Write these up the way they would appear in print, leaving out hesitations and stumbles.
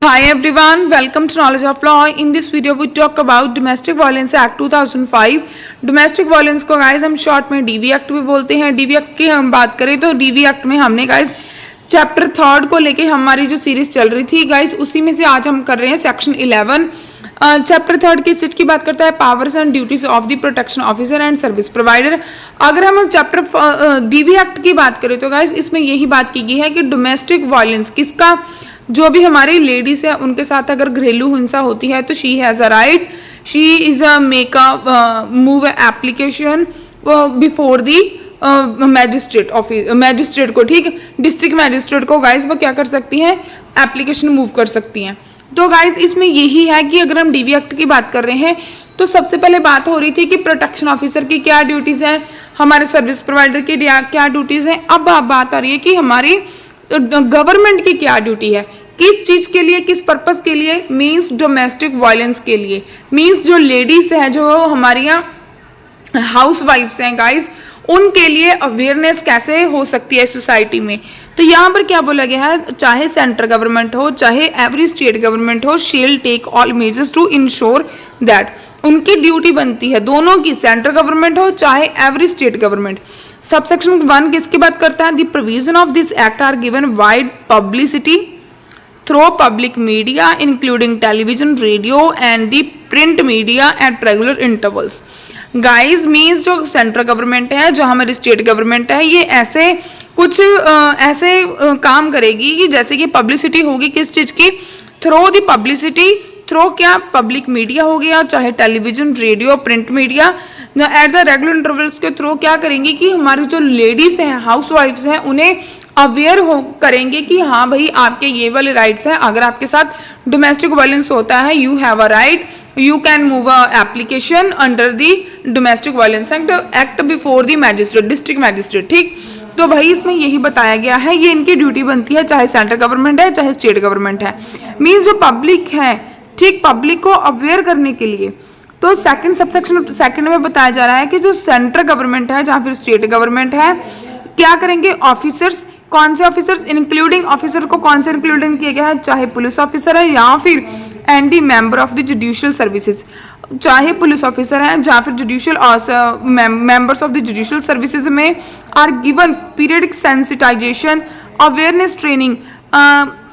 Hi everyone, welcome to Knowledge of Law. In this video we talk about Domestic Violence Act 2005. Domestic Violence को guys हम short में DV act भी बोलते हैं। DV act की हम बात करें तो डीवी एक्ट में हमने गाइज चैप्टर 3 को लेके हमारी जो सीरीज चल रही थी गाइज उसी में से आज हम कर रहे हैं सेक्शन 11। चैप्टर 3 किस चीज की बात करता है? Powers and duties of the protection officer and service provider. अगर हम चैप्टर डीवी एक्ट की बात करें तो गाइज इसमें यही बात की गई है कि डोमेस्टिक वायलेंस किसका, जो भी हमारी लेडीज है उनके साथ अगर घरेलू हिंसा होती है तो she has a right, she is a make a move application before the magistrate को, ठीक, डिस्ट्रिक्ट मैजिस्ट्रेट को गाइज वो क्या कर सकती हैं, एप्लीकेशन मूव कर सकती हैं। तो गाइज इसमें यही है कि अगर हम डीवी एक्ट की बात कर रहे हैं तो सबसे पहले बात हो रही थी कि प्रोटेक्शन ऑफिसर की क्या ड्यूटीज हैं, हमारे सर्विस प्रोवाइडर की क्या ड्यूटीज हैं। अब बात आ रही है कि हमारी गवर्नमेंट की क्या ड्यूटी है, किस चीज के लिए, किस पर्पस के लिए, मींस डोमेस्टिक वायलेंस के लिए, मींस जो लेडीज हैं, जो हमारी यहाँ हाउस वाइफ्स हैं गाइस, उनके लिए अवेयरनेस कैसे हो सकती है सोसाइटी में। तो यहाँ पर क्या बोला गया है, चाहे सेंट्रल गवर्नमेंट हो चाहे एवरी स्टेट गवर्नमेंट हो, shall take all measures to ensure that, उनकी ड्यूटी बनती है दोनों की, सेंट्रल गवर्नमेंट हो चाहे एवरी स्टेट गवर्नमेंट। सबसेक्शन 1 किसकी बात करता है? The provision of this act are given wide publicity through public media including television, radio and the print media at regular intervals. Guys means जो सेंट्रल गवर्नमेंट है, जो हमारी स्टेट गवर्नमेंट है, ये ऐसे कुछ काम करेगी कि जैसे कि पब्लिसिटी होगी किस चीज की, थ्रू द पब्लिसिटी, थ्रू क्या, पब्लिक मीडिया हो गया, चाहे television, radio, print media, at the regular intervals के थ्रू क्या करेंगी कि हमारी जो लेडीज हैं, हाउस वाइफ्स हैं, उन्हें अवेयर हो करेंगे कि हाँ भाई आपके ये वाले राइट्स हैं, अगर आपके साथ डोमेस्टिक वायलेंस होता है you have a right, you can move a application under the domestic violence act before the magistrate, district magistrate, ठीक। तो भाई इसमें यही बताया गया है, ये इनकी ड्यूटी बनती है, चाहे सेंट्रल गवर्नमेंट है चाहे स्टेट गवर्नमेंट है, मीन्स जो पब्लिक है, ठीक, पब्लिक को अवेयर करने के लिए। तो सेकंड सबसेक्शन सेकंड में बताया जा रहा है कि जो सेंट्रल गवर्नमेंट है जहाँ फिर स्टेट गवर्नमेंट है, क्या करेंगे, ऑफिसर्स, कौन से ऑफिसर्स, इंक्लूडिंग ऑफिसर को कौन से इंक्लूडिंग किया गया है, चाहे पुलिस ऑफिसर है या फिर and the member of the judicial services, चाहे पुलिस ऑफिसर है या फिर judicial members of the judicial services में are given periodic sensitization awareness training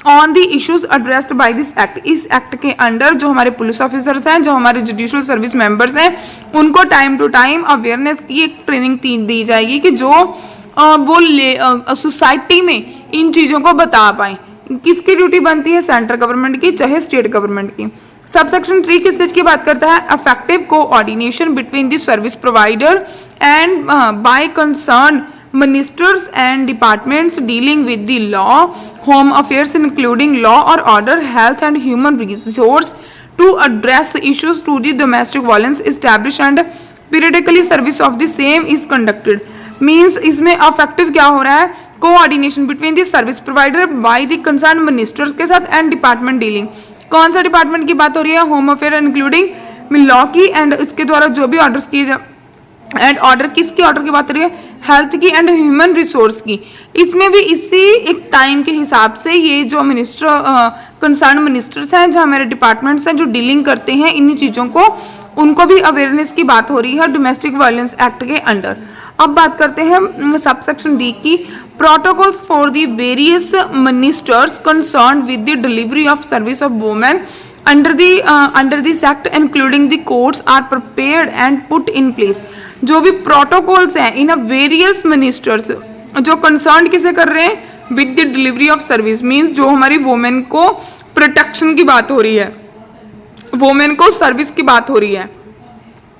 on the issues addressed by this act. इस एक्ट के अंडर जो हमारे पुलिस ऑफिसर्स हैं, जो हमारे जुडिशियल सर्विस मेंबर्स हैं, उनको टाइम टू टाइम अवेयरनेस की एक ट्रेनिंग दी जाएगी कि जो वो सोसाइटी में इन चीजों को बता पाए। किसकी ड्यूटी बनती है? सेंट्रल गवर्नमेंट की चाहे स्टेट गवर्नमेंट की। सबसेक्शन 3 किस चीज की बात करता है? Effective coordination between the service provider and by concern ministers and departments dealing with the law, home affairs including law or order, health and human resource to address issues to the domestic violence established and periodically service of the same is conducted। means इसमें effective क्या हो रहा है? coordination between the service provider by the concerned ministers के साथ and department dealing। कौन सा department की बात हो रही है? होम अफेयर इंक्लूडिंग लॉ की एंड इसके द्वारा जो भी ऑर्डर्स किए जा एंड ऑर्डर, किसके ऑर्डर की बात हो रही है? हेल्थ की एंड ह्यूमन रिसोर्स की। इसमें भी इसी एक टाइम के हिसाब से ये जो मिनिस्टर कंसर्न मिनिस्टर्स हैं, जो हमारे डिपार्टमेंट्स हैं, जो डीलिंग करते हैं इन चीजों को, उनको भी अवेयरनेस की बात हो रही है डोमेस्टिक वायलेंस एक्ट के अंडर। अब बात करते हैं सबसेक्शन डी की। Protocols for the various ministers concern with the delivery of service of women under this act including the courts are prepared and put in place. जो भी protocols हैं इन वेरियस मिनिस्टर्स, जो कंसर्न किसे कर रहे हैं? With the delivery of service, means जो हमारी वुमेन को प्रोटेक्शन की बात हो रही है, वुमेन को सर्विस की बात हो रही है,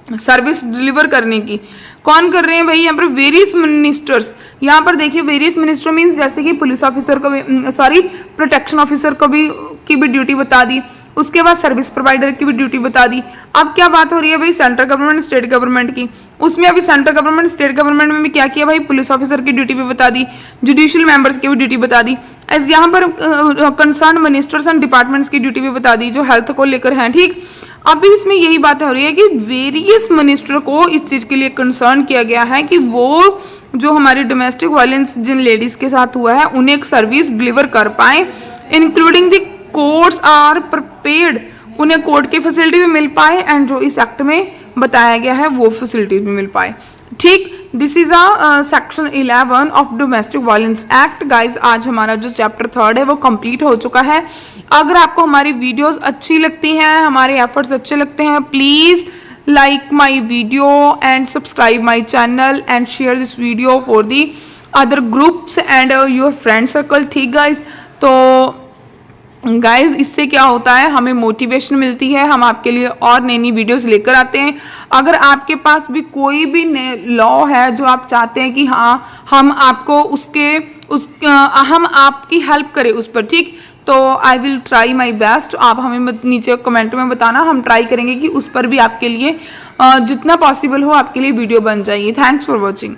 सर्विस डिलीवर करने की। कौन कर रहे हैं भाई? यहाँ पर वेरियस मिनिस्टर्स। यहाँ पर देखिए वेरियस मिनिस्टर मीन्स जैसे कि पुलिस ऑफिसर को भी, सॉरी, प्रोटेक्शन ऑफिसर को भी की भी ड्यूटी बता दी, उसके बाद सर्विस प्रोवाइडर की भी ड्यूटी बता दी। अब क्या बात हो रही है भाई? सेंट्रल गवर्नमेंट स्टेट गवर्नमेंट की। उसमें अभी सेंट्रल गवर्नमेंट स्टेट गवर्नमेंट में भी क्या किया भाई? पुलिस ऑफिसर की ड्यूटी भी बता दी, जुडिशियल मेंबर्स की भी ड्यूटी बता दी, यहाँ पर कंसर्न मिनिस्टर्स एंड डिपार्टमेंट्स की ड्यूटी भी बता दी जो हेल्थ को लेकर हैं, ठीक। अभी इसमें यही बात हो रही है कि वेरियस मिनिस्टर को इस चीज के लिए कंसर्न किया गया है कि वो जो हमारी डोमेस्टिक वायलेंस जिन लेडीज के साथ हुआ है उन्हें एक सर्विस डिलीवर कर पाए, including the courts are prepared, उन्हें कोर्ट की फैसिलिटी भी मिल पाए एंड जो इस एक्ट में बताया गया है वो फैसिलिटीज भी मिल पाए। ठीक, this is a section 11 of domestic violence act. Guys आज हमारा जो चैप्टर 3 है वो कंप्लीट हो चुका है। अगर आपको हमारी वीडियोस अच्छी लगती हैं, हमारे एफर्ट्स अच्छे लगते हैं, please like my video and subscribe my channel and share this video for the other groups and your friend circle। ठीक गाइज, तो गाइज इससे क्या होता है, हमें मोटिवेशन मिलती है, हम आपके लिए और नई नई वीडियोस लेकर आते हैं। अगर आपके पास भी कोई भी लॉ है जो आप चाहते हैं कि हाँ हम आपको हम आपकी हेल्प करें उस पर, ठीक, तो I will try my best. आप हमें नीचे कमेंट में बताना, हम ट्राई करेंगे कि उस पर भी आपके लिए जितना पॉसिबल हो आपके लिए वीडियो बन जाएगी। Thanks for watching.